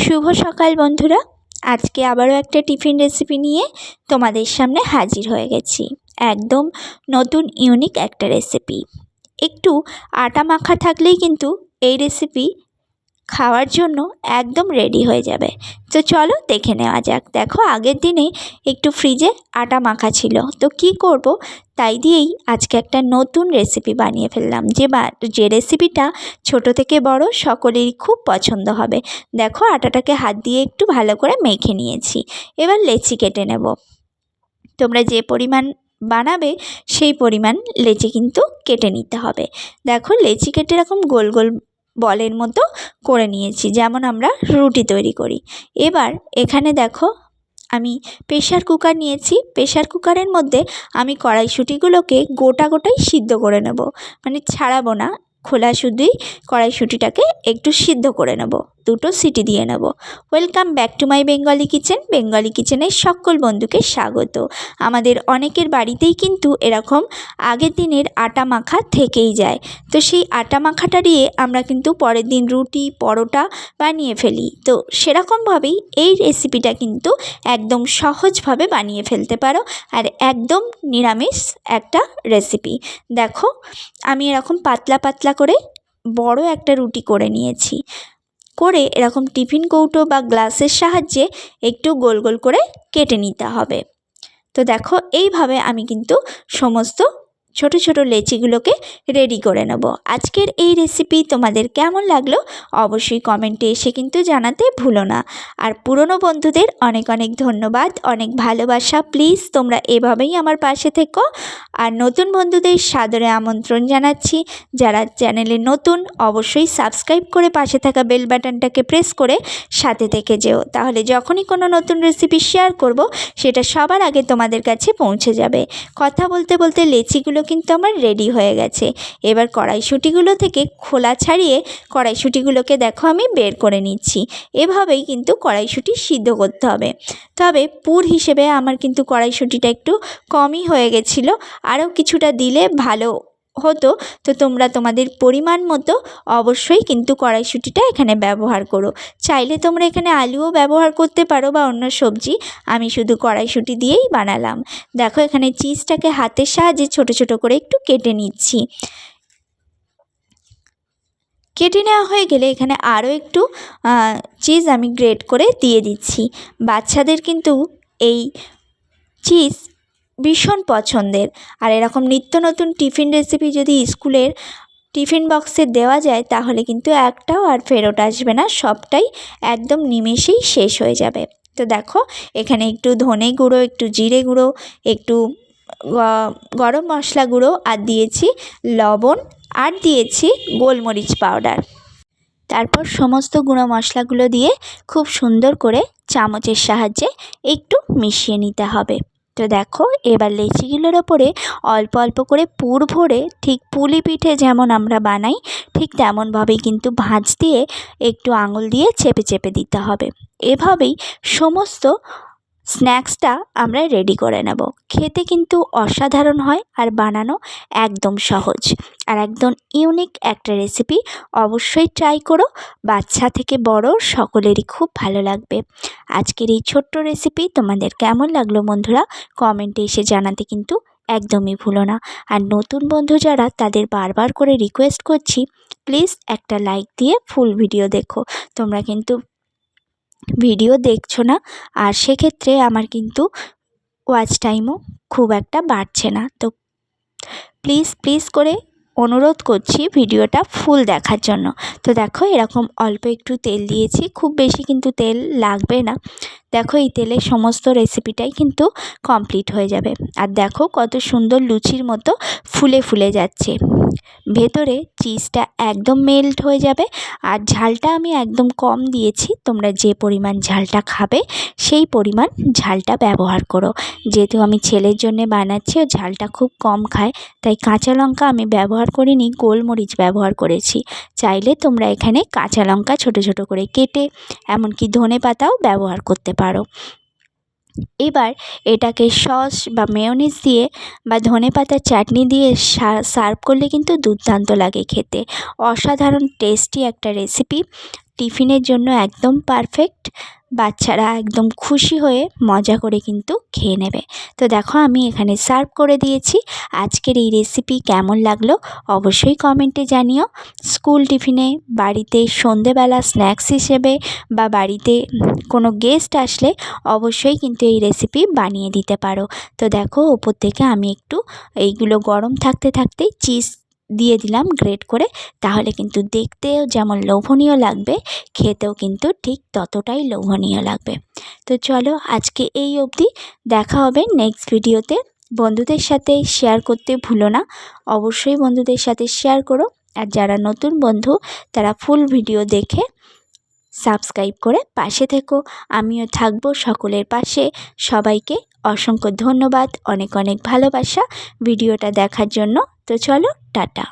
শুভ সকাল বন্ধুরা। আজকে আবারও একটা টিফিন রেসিপি নিয়ে তোমাদের সামনে হাজির হয়ে গেছি। একদম নতুন ইউনিক একটা রেসিপি। একটু আটা মাখা থাকলেই কিন্তু এই রেসিপি খাওয়ার জন্য একদম রেডি হয়ে যাবে। তো চলো দেখে নেওয়া যাক। দেখো, আগের দিনে একটু ফ্রিজে আটা মাখা ছিল, তো কি করব, তাই দিয়েই আজকে একটা নতুন রেসিপি বানিয়ে ফেললাম, যে রেসিপিটা ছোট থেকে বড় সকলেরই খুব পছন্দ হবে। দেখো, আটাটাকে হাত দিয়ে একটু ভালো করে মেখে নিয়েছি। এবার লেচি কেটে নেব। তোমরা যে পরিমাণ বানাবে সেই পরিমাণ লেচি কিন্তু কেটে নিতে হবে। দেখো, লেচি কেটে এরকম গোল গোল বলের মতো করে নিয়েছি, যেমন আমরা রুটি তৈরি করি। এবার এখানে দেখো, আমি প্রেশার কুকার নিয়েছি। প্রেশার কুকারের মধ্যে আমি কড়াইশুঁটিগুলোকে গোটা গোটাই সিদ্ধ করে নেব, মানে ছাড়াবো না, খোলা শুধুই কড়াইশুঁটিটাকে একটু সিদ্ধ করে নেব, দুটো সিটি দিয়ে নেব। Welcome back to my Bengali kitchen. Bengali কিচেনের সকল বন্ধুকে স্বাগত। আমাদের অনেকের বাড়িতেই কিন্তু এরকম আগের দিনের আটা মাখা থেকেই যায়, তো সেই আটা মাখাটা দিয়ে আমরা কিন্তু পরের দিন রুটি পরোটা বানিয়ে ফেলি। তো সেরকমভাবেই এই রেসিপিটা কিন্তু একদম সহজভাবে বানিয়ে ফেলতে পারো, আর একদম নিরামিষ একটা রেসিপি। দেখো, আমি এরকম পাতলা পাতলা করে বড় একটা রুটি করে নিয়েছি। করে এরকম টিফিন কৌটো বা গ্লাসের সাহায্যে একটু গোল গোল করে কেটে নিতে হবে। তো দেখো, এইভাবে আমি কিন্তু সমস্ত ছোট ছোট লেচিগুলোকে রেডি করে নেব। আজকের এই রেসিপি তোমাদের কেমন লাগলো অবশ্যই কমেন্টে এসে কিন্তু জানাতে ভুলো না। আর পুরনো বন্ধুদের অনেক অনেক ধন্যবাদ, অনেক ভালোবাসা। প্লিজ তোমরা এভাবেই আমার পাশে থেকো। আর নতুন বন্ধুদের সাদরে আমন্ত্রণ জানাচ্ছি। যারা চ্যানেলে নতুন অবশ্যই সাবস্ক্রাইব করে পাশে থাকা বেল বাটনটাকে প্রেস করে সাথে থেকে যেও, তাহলে যখনই কোনো নতুন রেসিপি শেয়ার করব সেটা সবার আগে তোমাদের কাছে পৌঁছে যাবে। কথা বলতে বলতে লেচিগুলো কিন্তু আমার রেডি হয়ে গেছে। এবার কড়াইশুঁটিগুলো থেকে খোলা ছাড়িয়ে কড়াইশুঁটিগুলোকে দেখো আমি বের করে নিচ্ছি। এভাবেই কিন্তু কড়াইশুঁটি সিদ্ধ করতে হবে। তবে পুর হিসেবে আমার কিন্তু কড়াইশুঁটিটা একটু কমই হয়ে গেছিলো, আরও কিছুটা দিলে ভালো হতো। তো তোমরা তোমাদের পরিমাণ মতো অবশ্যই কিন্তু কড়াইশুঁটিটা এখানে ব্যবহার করো। চাইলে তোমরা এখানে আলুও ব্যবহার করতে পারো বা অন্য সবজি। আমি শুধু কড়াইশুঁটি দিয়েই বানালাম। দেখো, এখানে চিজটাকে হাতের সাহায্যে ছোট ছোট করে একটু কেটে নিচ্ছি। কেটে নেওয়া হয়ে গেলে এখানে আরও একটু চিজ আমি গ্রেট করে দিয়ে দিচ্ছি। বাচ্চাদের কিন্তু এই চিজ ভীষণ পছন্দের। আর এরকম নিত্য নতুন টিফিন রেসিপি যদি স্কুলের টিফিন বক্সে দেওয়া যায় তাহলে কিন্তু একটাও আর ফেরত আসবে না, সবটাই একদম নিমেষেই শেষ হয়ে যাবে। তো দেখো, এখানে একটু ধনে গুঁড়ো, একটু জিরে গুঁড়ো, একটু গরম মশলা গুঁড়ো, আর দিয়েছি লবণ, আর দিয়েছি গোলমরিচ পাউডার। তারপর সমস্ত গুঁড়ো মশলাগুলো দিয়ে খুব সুন্দর করে চামচের সাহায্যে একটু মিশিয়ে নিতে হবে। তো দেখো, এবার লেচিগুলোর ওপরে অল্প অল্প করে পুর ভরে, ঠিক পুলি পিঠে যেমন আমরা বানাই ঠিক তেমনভাবেই কিন্তু ভাঁজ দিয়ে একটু আঙুল দিয়ে চেপে চেপে দিতে হবে। এভাবেই সমস্ত স্ন্যাক্সটা আমরা রেডি করে নেব। খেতে কিন্তু অসাধারণ হয়, আর বানানো একদম সহজ, আর একদম ইউনিক একটা রেসিপি। অবশ্যই ট্রাই করো, বাচ্চা থেকে বড় সকলেরই খুব ভালো লাগবে। আজকের এই ছোট্ট রেসিপি তোমাদের কেমন লাগলো বন্ধুরা কমেন্টে এসে জানাতে কিন্তু একদমই ভুলো না। আর নতুন বন্ধু যারা, তাদের বারবার করে রিকোয়েস্ট করছি, প্লিজ একটা লাইক দিয়ে ফুল ভিডিও দেখো। তোমরা কিন্তু ভিডিও দেখছো না, আর সেক্ষেত্রে আমার কিন্তু ওয়াচ টাইমও খুব একটা বাড়ছে না। তো প্লিজ প্লিজ করে অনুরোধ করছি ভিডিওটা ফুল দেখার জন্য। তো দেখো, এরকম অল্প একটু তেল দিয়েছি, খুব বেশি কিন্তু তেল লাগবে না। দেখো, এই তেলে সমস্ত রেসিপিটাই কিন্তু কমপ্লিট হয়ে যাবে। আর দেখো কত সুন্দর লুচির মতো ফুলে ফুলে যাচ্ছে। ভেতরে চিজটা একদম মেল্ট হয়ে যাবে। আর ঝালটা আমি একদম কম দিয়েছি, তোমরা যে পরিমাণ ঝালটা খাবে সেই পরিমাণ ঝালটা ব্যবহার করো। যেহেতু আমি ছেলের জন্য বানাচ্ছি, ও ঝালটা খুব কম খায়, তাই কাঁচা লঙ্কা আমি ব্যবহার করিনি, গোলমরিচ ব্যবহার করেছি। চাইলে তোমরা এখানে কাঁচা লঙ্কা ছোট ছোট করে কেটে, এমনকি ধনেপাতাও ব্যবহার করতে পারো। এবার এটাকে সস বা মেয়োনিজ দিয়ে বা ধনেপাতার চাটনি দিয়ে সার্ভ করলে কিন্তু দুর্দান্ত লাগে খেতে। অসাধারণ টেস্টি একটা রেসিপি। টিফিনের জন্য একদম পারফেক্ট। বাচ্চারা একদম খুশি হয়ে মজা করে কিন্তু খেয়ে নেবে। তো দেখো আমি এখানে সার্ভ করে দিয়েছি। আজকের এই রেসিপি কেমন লাগলো অবশ্যই কমেন্টে জানিও। স্কুল টিফিনে, বাড়িতে সন্ধেবেলা স্ন্যাক্স হিসেবে বা বাড়িতে কোনো গেস্ট আসলে অবশ্যই কিন্তু এই রেসিপি বানিয়ে দিতে পারো। তো দেখো ওপর থেকে আমি একটু এইগুলো গরম থাকতে থাকতেই চিজ দিয়ে দিলাম গ্রেট করে, তাহলে কিন্তু দেখতেও যেমন লোভনীয় লাগবে, খেতেও কিন্তু ঠিক ততটাই লোভনীয় লাগবে। তো চলো আজকে এই অবধি, দেখা হবে নেক্সট ভিডিওতে। বন্ধুদের সাথে শেয়ার করতে ভুলো না, অবশ্যই বন্ধুদের সাথে শেয়ার করো। আর যারা নতুন বন্ধু তারা ফুল ভিডিও দেখে সাবস্ক্রাইব করে পাশে থেকো। আমিও থাকবো সকলের পাশে। সবাইকে অসংখ্য ধন্যবাদ, অনেক অনেক ভালোবাসা ভিডিওটা দেখার জন্য। তো চলো টাটা।